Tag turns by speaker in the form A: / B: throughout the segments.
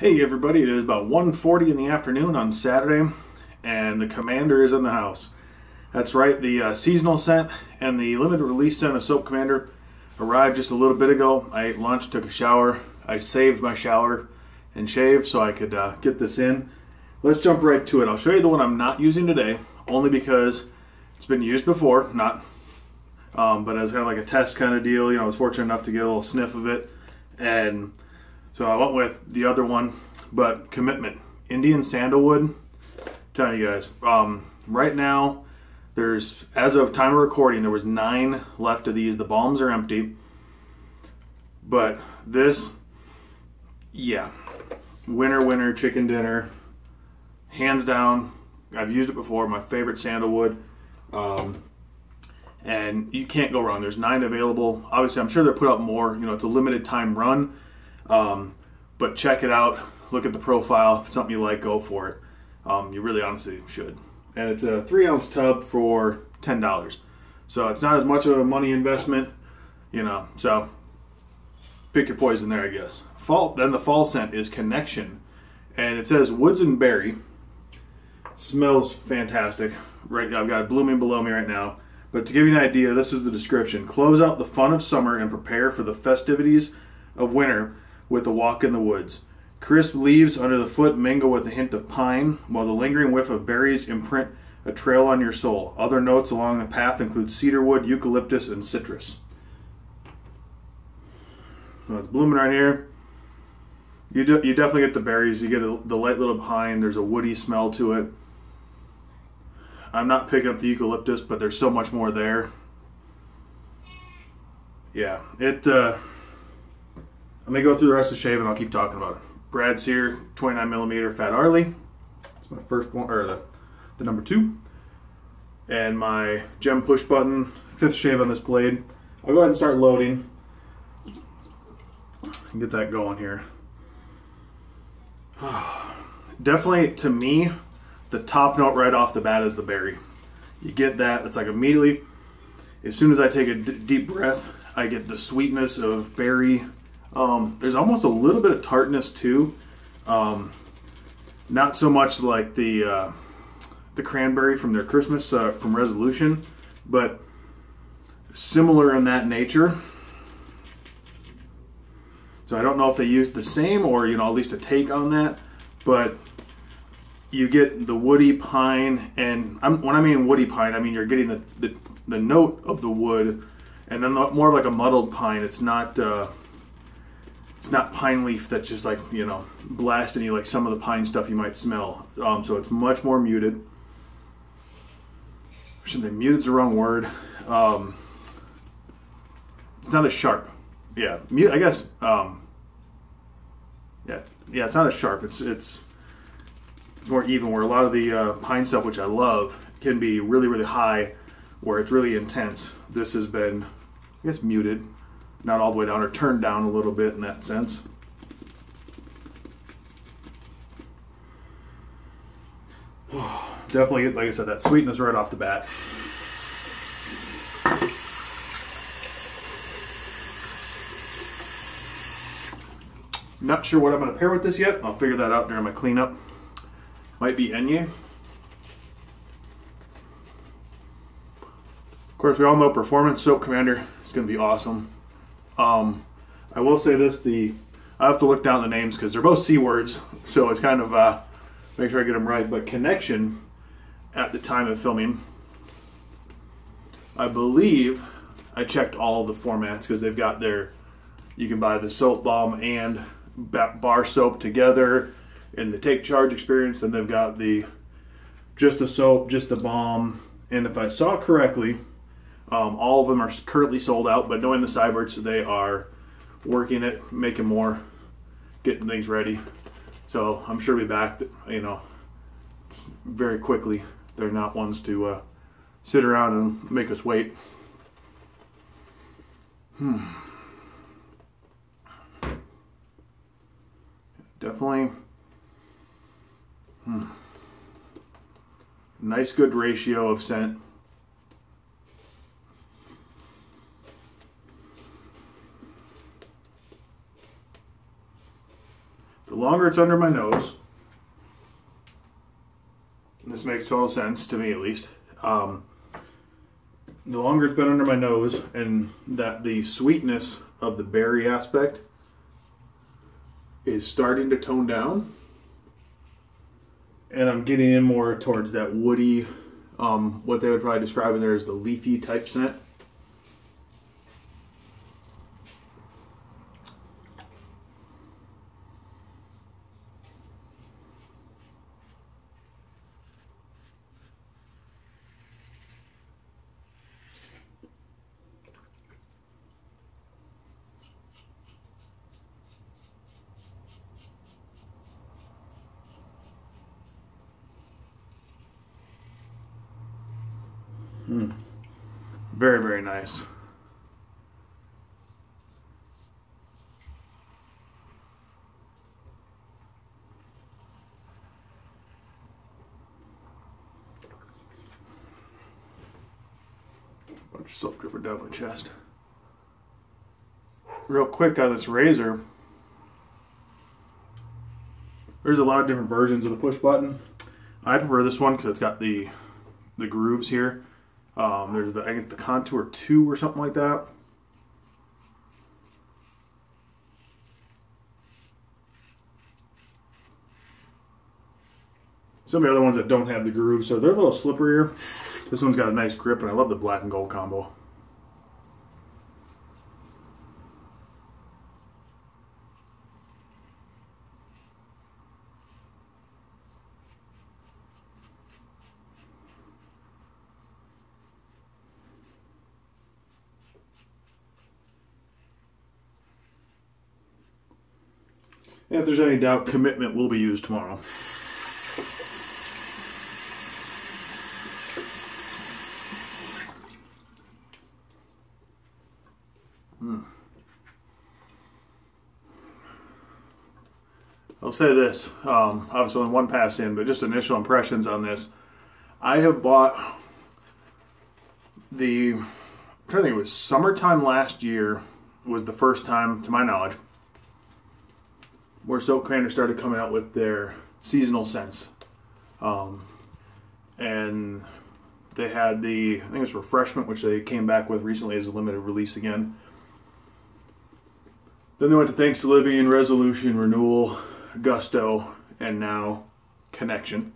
A: Hey everybody, it is about 1:40 in the afternoon on Saturday, and the Commander is in the house. That's right, the seasonal scent and the limited release scent of Soap Commander arrived just a little bit ago. I ate lunch, took a shower. I saved my shower and shave so I could get this in. Let's jump right to it. I'll show you the one I'm not using today, only because it's been used before, but as kind of like a test kind of deal. You know, I was fortunate enough to get a little sniff of it, and so I went with the other one, but Commitment Indian Sandalwood. I'm telling you guys, right now there's, as of time of recording, there was 9 left of these. The balms are empty, but this, yeah, winner chicken dinner, hands down. I've used it before. My favorite sandalwood, and you can't go wrong. There's 9 available. Obviously, I'm sure they'll put out more. You know, it's a limited time run. But check it out, look at the profile. If it's something you like, go for it. You really honestly should. And it's a 3-ounce tub for $10. So it's not as much of a money investment, you know, so pick your poison there, I guess. Then the fall scent is Connection. And it says woods and berry. Smells fantastic. Right, I've got it blooming below me right now. But to give you an idea, this is the description. Close out the fun of summer and prepare for the festivities of winter with a walk in the woods. Crisp leaves under the foot mingle with a hint of pine, while the lingering whiff of berries imprint a trail on your soul. Other notes along the path include cedarwood, eucalyptus, and citrus. So it's blooming right here. You definitely get the berries. You get the light little pine. There's a woody smell to it. I'm not picking up the eucalyptus, but there's so much more there. Yeah, I'm going to go through the rest of the shave and I'll keep talking about it. Brad Sear 29mm Fat Arley. That's my first one, or the number 2. And my Gem Push Button, 5th shave on this blade. I'll go ahead and start loading. Get that going here. Definitely, to me, the top note right off the bat is the berry. You get that, it's like immediately, as soon as I take a deep breath, I get the sweetness of berry. There's almost a little bit of tartness too. Not so much like the cranberry from their Christmas from Resolution, but similar in that nature. So I don't know if they used the same or, you know, at least a take on that, but you get the woody pine, and when I mean woody pine, I mean you're getting the note of the wood, and then more of like a muddled pine. It's not pine leaf that's just like, you know, blasting you like some of the pine stuff you might smell. So it's much more muted. I shouldn't say muted's the wrong word. It's not as sharp. Yeah, I guess. Yeah, it's not as sharp. It's more even, where a lot of the pine stuff, which I love, can be really high, where it's really intense. This has been, I guess, muted. Not all the way down, or turned down a little bit in that sense. Definitely get, like I said, that sweetness right off the bat. Not sure what I'm going to pair with this yet. I'll figure that out during my cleanup. Might be Enye. Of course, we all know Performance Soap Commander is going to be awesome. I will say this, I have to look down the names because they're both C words, so it's kind of, make sure I get them right, but Connection, at the time of filming, I believe I checked all the formats, because they've got you can buy the soap balm and bar soap together in the Take Charge experience, and they've got just the soap, just the balm, and if I saw correctly, all of them are currently sold out, but knowing the Cyberts, they are working it, making more, getting things ready. So I'm sure we'll be back, you know, very quickly. They're not ones to sit around and make us wait. Definitely. Nice, good ratio of scent. the longer it's under my nose, and this makes total sense to me at least, the longer it's been under my nose, and that the sweetness of the berry aspect is starting to tone down, and I'm getting in more towards that woody, what they would probably describe in there as the leafy type scent. Very, very nice. Bunch of soap dripping down my chest. Real quick on this razor, there's a lot of different versions of the push button. I prefer this one because it's got the grooves here. There's I guess the Contour 2 or something like that. Some of the other ones that don't have the grooves, so they're a little slipperier. This one's got a nice grip, and I love the black and gold combo. And if there's any doubt, Commitment will be used tomorrow. I'll say this, obviously only one pass in, but just initial impressions on this. I have bought I'm trying to think, it was summertime last year was the first time, to my knowledge, where Soap Commander started coming out with their seasonal scents. And they had I think it's Refreshment, which they came back with recently as a limited release again. Then they went to Thanks Olivia, Resolution, Renewal, Gusto, and now Connection.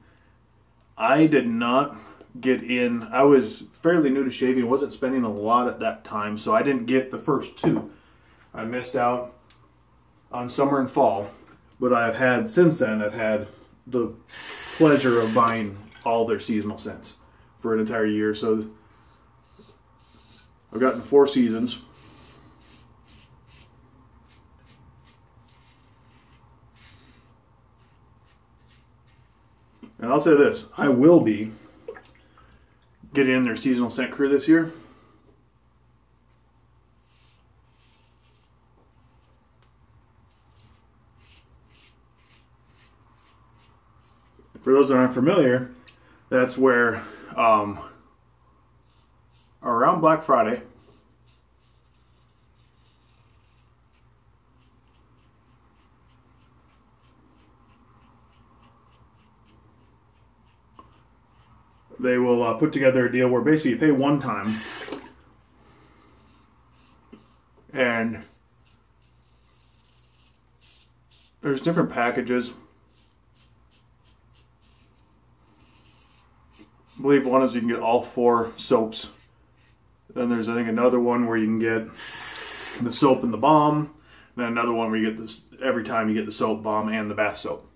A: I did not get in. I was fairly new to shaving, wasn't spending a lot at that time, so I didn't get the first two. I missed out on summer and fall, but since then I've had the pleasure of buying all their seasonal scents for an entire year. So I've gotten 4 seasons. And I'll say this, I will be getting in their seasonal scent crew this year. For those that aren't familiar, that's where around Black Friday, they will put together a deal where basically you pay one time and there's different packages. I believe one is you can get all 4 soaps. Then there's, I think, another one where you can get the soap and the balm. Then another one where you get this every time you get the soap, balm, and the bath soap.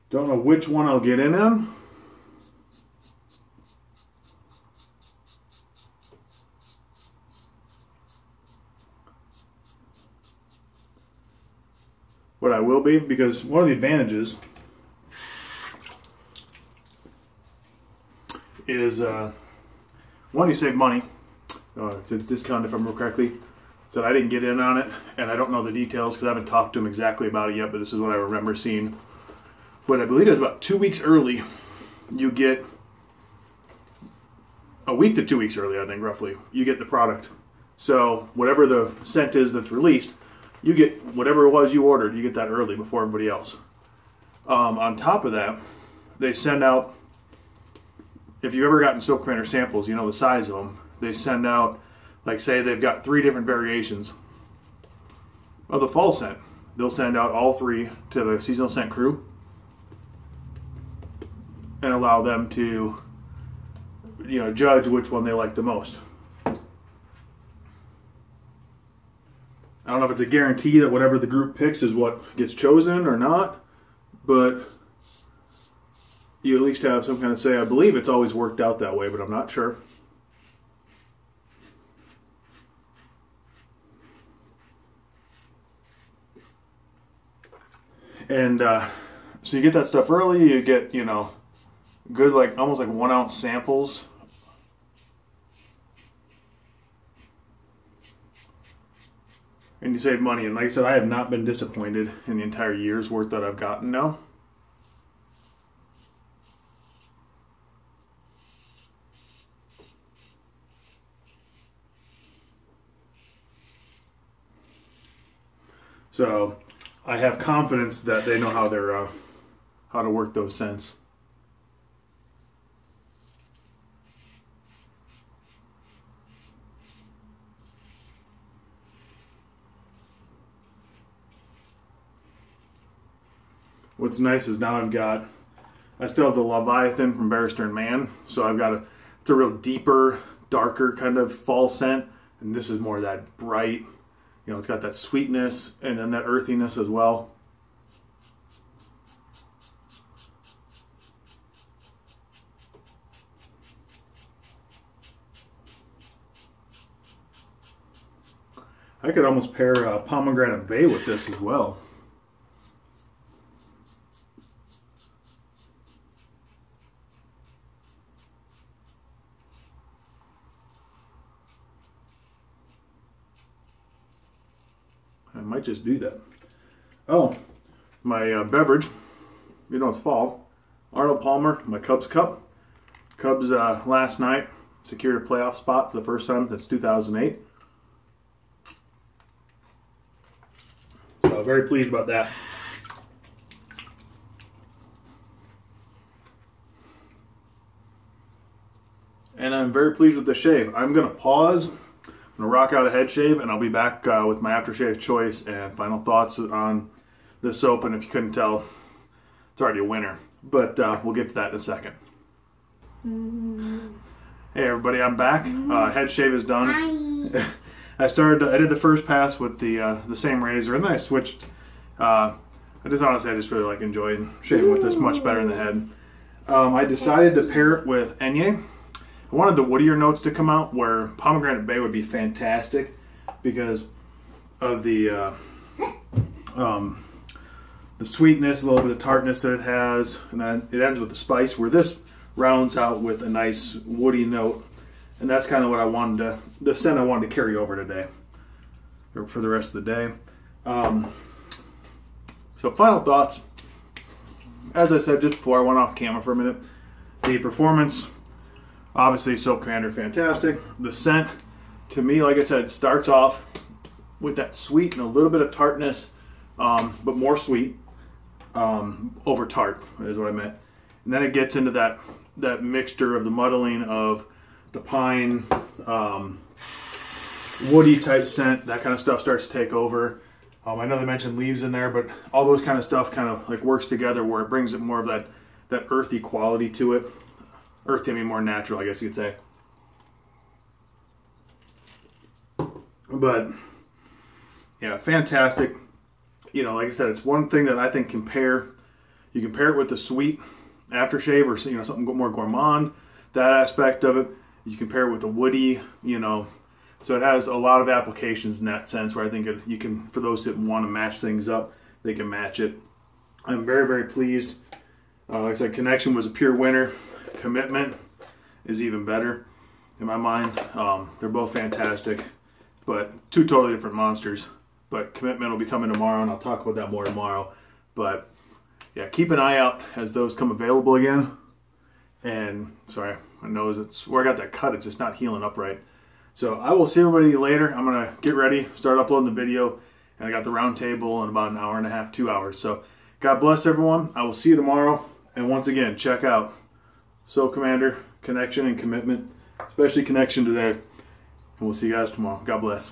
A: Don't know which one I'll get in on. What I will be, because one of the advantages is one, you save money. It's discounted if I remember correctly. So I didn't get in on it, and I don't know the details because I haven't talked to him exactly about it yet, but this is what I remember seeing. But I believe it was about 2 weeks early, you get a week to 2 weeks early, I think, roughly, you get the product. So whatever the scent is that's released, you get whatever it was you ordered, you get that early before everybody else. On top of that, they send out, if you've ever gotten Soap Commander samples, you know the size of them. They send out, like say they've got 3 different variations of the fall scent. They'll send out all 3 to the seasonal scent crew and allow them to, judge which one they like the most. I don't know if it's a guarantee that whatever the group picks is what gets chosen or not, but you at least have some kind of say. I believe it's always worked out that way, but I'm not sure. And so you get that stuff early, you get, good, like almost like 1 ounce samples. And you save money. And like I said, I have not been disappointed in the entire year's worth that I've gotten now. So I have confidence that they know how they're how to work those scents. What's nice is now I still have the Leviathan from Bear Stearns Man, so I've got it's a real deeper, darker kind of fall scent, and this is more that bright, it's got that sweetness and then that earthiness as well. I could almost pair Pomegranate Bay with this as well. I might just do that. Oh, my beverage, it's fall. Arnold Palmer, my Cubs Cup. Cubs last night secured a playoff spot for the first time since 2008. So very pleased about that. And I'm very pleased with the shave. I'm going to pause. I'm going to rock out a head shave, and I'll be back with my aftershave choice and final thoughts on this soap. And if you couldn't tell, it's already a winner. But we'll get to that in a second. Hey everybody, I'm back. Head shave is done.
B: Hi.
A: I did the first pass with the same razor, and then I switched. I just really like enjoyed shaving with this much better in the head. I decided to pair it with Enyé. I wanted the woodier notes to come out, where Pomegranate Bay would be fantastic because of the sweetness, a little bit of tartness that it has, and then it ends with the spice, where this rounds out with a nice woody note. And that's kind of what I wanted the scent I wanted to carry over today, or for the rest of the day. So final thoughts. As I said just before I went off camera for a minute, the performance, obviously Soap Commander, fantastic. The scent, to me, like I said, starts off with that sweet and a little bit of tartness, but more sweet over tart is what I meant. And then it gets into that mixture of the muddling of the pine, woody type scent. That kind of stuff starts to take over. I know they mentioned leaves in there, but all those kind of stuff kind of like works together, where it brings it more of that earthy quality to it. Earthy, I mean more natural, I guess you could say. But yeah, fantastic. Like I said, it's one thing that I think you can pair it with the sweet aftershave, or something more gourmand, that aspect of it. You can pair it with a woody, so it has a lot of applications in that sense, where I think you can, for those that want to match things up, they can match it. I'm very, very pleased. Like I said, Connection was a pure winner. Commitment is even better in my mind. They're both fantastic, but two totally different monsters. But Commitment will be coming tomorrow, and I'll talk about that more tomorrow. But yeah, keep an eye out as those come available again. And sorry, my nose, it's where I got that cut, it's just not healing up right. So I will see everybody later. I'm gonna get ready, start uploading the video, and I got the round table in about an hour and a half, 2 hours. So God bless everyone. I will see you tomorrow. And once again, check out Soap Commander, connection and commitment, especially connection today. And we'll see you guys tomorrow. God bless.